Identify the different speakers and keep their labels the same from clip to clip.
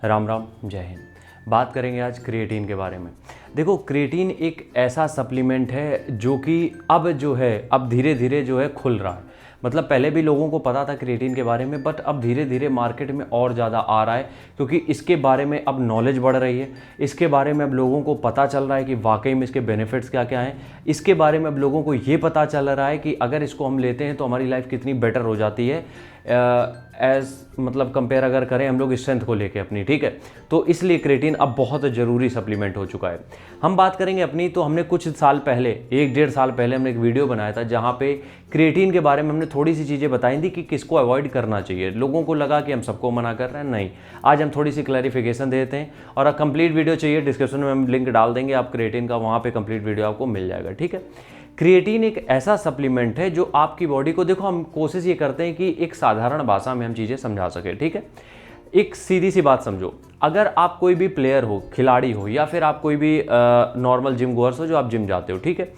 Speaker 1: राम राम, जय हिंद। बात करेंगे आज क्रिएटिन के बारे में। देखो, क्रिएटिन एक ऐसा सप्लीमेंट है जो कि अब धीरे धीरे जो है खुल रहा है। मतलब पहले भी लोगों को पता था क्रिएटिन के बारे में, बट अब धीरे धीरे मार्केट में और ज़्यादा आ रहा है क्योंकि इसके बारे में अब नॉलेज बढ़ रही है। इसके बारे में अब लोगों को पता चल रहा है कि वाकई में इसके बेनिफिट्स क्या क्या हैं। इसके बारे में अब लोगों को ये पता चल रहा है कि अगर इसको हम लेते हैं तो हमारी लाइफ कितनी बेटर हो जाती है, मतलब कंपेयर अगर करें हम लोग स्ट्रेंथ को लेके अपनी, ठीक है। तो इसलिए क्रिएटिन अब बहुत ज़रूरी सप्लीमेंट हो चुका है। हम बात करेंगे अपनी, तो हमने कुछ साल पहले, 1-1.5 साल पहले हमने एक वीडियो बनाया था जहाँ पे क्रिएटिन के बारे में हमने थोड़ी सी चीज़ें बताई थी कि किसको अवॉइड करना चाहिए। लोगों को लगा कि हम सबको मना कर रहे हैं, नहीं। आज हम थोड़ी सी क्लैरिफिकेशन देते हैं और कंप्लीट वीडियो चाहिए, डिस्क्रिप्शन में हम लिंक डाल देंगे आप क्रिएटिन का, वहाँ पर कंप्लीट वीडियो आपको मिल जाएगा, ठीक है। क्रिएटिन एक ऐसा सप्लीमेंट है जो आपकी बॉडी को, देखो हम कोशिश ये करते हैं कि एक साधारण भाषा में हम चीज़ें समझा सकें, ठीक है। एक सीधी सी बात समझो, अगर आप कोई भी प्लेयर हो, खिलाड़ी हो, या फिर आप कोई भी नॉर्मल जिम गोअर्स हो जो आप जिम जाते हो, ठीक है।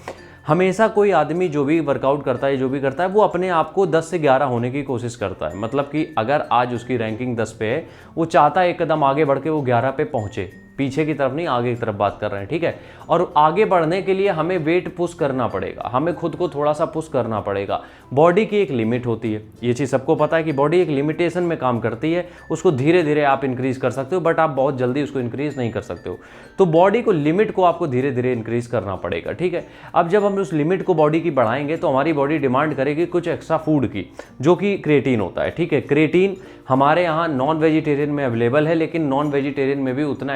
Speaker 1: हमेशा कोई आदमी जो भी वर्कआउट करता है, जो भी करता है, वो अपने आप को 10 से 11 होने की कोशिश करता है। मतलब कि अगर आज उसकी रैंकिंग 10 पे है, वो चाहता है एक कदम आगे बढ़ के वो 11 पे पहुंचे। पीछे की तरफ नहीं, आगे की तरफ बात कर रहे हैं, ठीक है। और आगे बढ़ने के लिए हमें वेट पुश करना पड़ेगा, हमें खुद को थोड़ा सा पुश करना पड़ेगा। बॉडी की एक लिमिट होती है, ये चीज़ सबको पता है कि बॉडी एक लिमिटेशन में काम करती है। उसको धीरे धीरे आप इंक्रीज कर सकते हो, बट आप बहुत जल्दी उसको इंक्रीज नहीं कर सकते हो। तो बॉडी को, लिमिट को आपको धीरे धीरे इंक्रीज करना पड़ेगा, ठीक है। अब जब हम उस लिमिट को बॉडी की बढ़ाएंगे तो हमारी बॉडी डिमांड करेगी कुछ एक्स्ट्रा फूड की, जो कि क्रिएटिन होता है, ठीक है। क्रिएटिन हमारे यहाँ नॉन वेजिटेरियन में अवेलेबल है, लेकिन नॉन वेजिटेरियन में भी उतना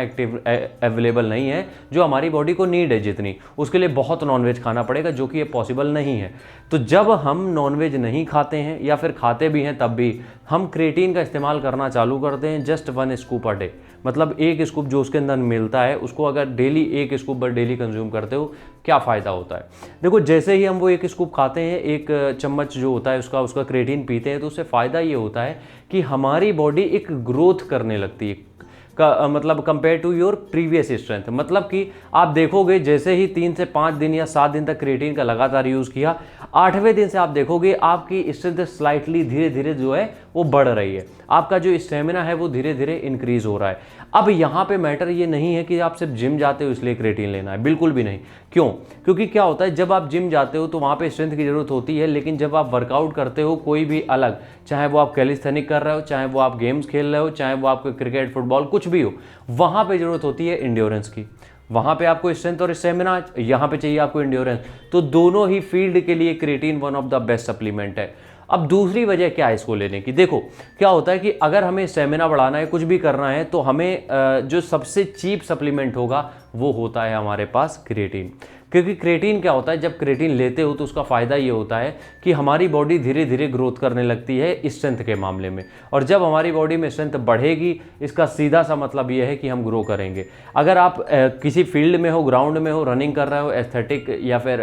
Speaker 1: अवेलेबल नहीं है जो हमारी बॉडी को नीड है जितनी। उसके लिए बहुत नॉनवेज खाना पड़ेगा, जो कि ये पॉसिबल नहीं है। तो जब हम नॉनवेज नहीं खाते हैं या फिर खाते भी हैं, तब भी हम क्रिएटिन का इस्तेमाल करना चालू करते हैं। जस्ट 1 स्कूप अ डे, मतलब 1 स्कूप जो उसके अंदर मिलता है, उसको अगर डेली 1 स्कूप डेली कंज्यूम करते हो, क्या फ़ायदा होता है। देखो, जैसे ही हम वो 1 स्कूप खाते हैं, 1 चम्मच जो होता है उसका क्रिएटिन पीते हैं, तो उससे फ़ायदा ये होता है कि हमारी बॉडी एक ग्रोथ करने लगती है मतलब compare to your previous strength. मतलब कि आप देखोगे जैसे ही 3 से 5 दिन या 7 दिन तक क्रिएटिन का लगातार यूज़ किया, 8वें दिन से आप देखोगे आपकी स्ट्रेंथ स्लाइटली धीरे धीरे जो है वो बढ़ रही है। आपका जो स्टेमिना है वो धीरे धीरे इंक्रीज हो रहा है। अब यहाँ पे मैटर ये नहीं है कि आप सिर्फ जिम जाते हो इसलिए क्रिएटिन लेना है, बिल्कुल भी नहीं। क्यों? क्योंकि क्या होता है, जब आप जिम जाते हो तो वहाँ पे स्ट्रेंथ की जरूरत होती है, लेकिन जब आप वर्कआउट करते हो कोई भी अलग, चाहे वो आप कैलिस्थेनिक कर रहे हो, चाहे वो आप गेम्स खेल रहे हो, चाहे वो आपको क्रिकेट, फुटबॉल, कुछ भी हो, वहाँ पे जरूरत होती है इंड्योरेंस की। वहाँ पे आपको स्ट्रेंथ और स्टेमिना, यहाँ पे चाहिए आपको इंड्योरेंस। तो दोनों ही फील्ड के लिए creatine one of the best supplement है। अब दूसरी वजह क्या है इसको लेने की, देखो क्या होता है कि अगर हमें स्टेमिना बढ़ाना है, कुछ भी करना है, तो हमें जो सबसे चीप सप्लीमेंट होगा वो होता है हमारे पास क्रिएटिन। क्योंकि क्रिएटिन क्या होता है, जब क्रिएटिन लेते हो तो उसका फ़ायदा ये होता है कि हमारी बॉडी धीरे धीरे ग्रोथ करने लगती है स्ट्रेंथ के मामले में। और जब हमारी बॉडी में स्ट्रेंथ बढ़ेगी, इसका सीधा सा मतलब ये है कि हम ग्रो करेंगे। अगर आप किसी फील्ड में हो, ग्राउंड में हो, रनिंग कर रहे हो, एस्थेटिक या फिर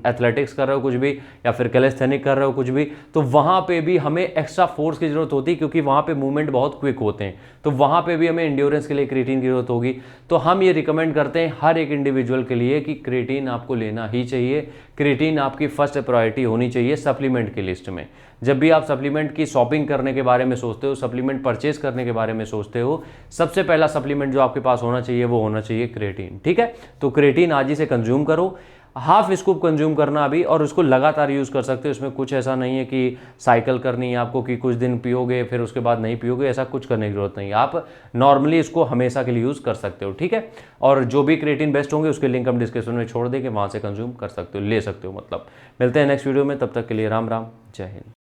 Speaker 1: एथलेटिक्स कर रहे हो कुछ भी, या फिर कैलिस्थेनिक कर रहे हो कुछ भी, तो वहाँ पे भी हमें एक्स्ट्रा फोर्स की ज़रूरत होती है, क्योंकि वहाँ पे मूवमेंट बहुत क्विक होते हैं। तो वहाँ पे भी हमें इंड्योरेंस के लिए क्रिएटिन की ज़रूरत होगी। तो हम ये रिकमेंड करते हैं हर एक इंडिविजुअल के लिए कि क्रिएटिन आपको लेना ही चाहिए। क्रिएटिन आपकी फर्स्ट प्रायोरिटी होनी चाहिए सप्लीमेंट की लिस्ट में। जब भी आप सप्लीमेंट की शॉपिंग करने के बारे में सोचते हो, सप्लीमेंट परचेज करने के बारे में सोचते हो, सबसे पहला सप्लीमेंट जो आपके पास होना चाहिए वो होना चाहिए क्रिएटिन, ठीक है। तो क्रिएटिन आज ही से कंज्यूम करो, हाफ स्कूप कंज्यूम करना अभी, और उसको लगातार यूज़ कर सकते हो। इसमें कुछ ऐसा नहीं है कि साइकिल करनी है आपको कि कुछ दिन पियोगे फिर उसके बाद नहीं पियोगे, ऐसा कुछ करने की जरूरत नहीं है। आप नॉर्मली इसको हमेशा के लिए यूज़ कर सकते हो, ठीक है। और जो भी क्रिएटिन बेस्ट होंगे उसके लिंक हम डिस्क्रिप्शन में छोड़ देंगे, वहाँ से कंज्यूम कर सकते हो, ले सकते हो। मतलब मिलते हैं नेक्स्ट वीडियो में, तब तक के लिए राम राम, जय हिंद।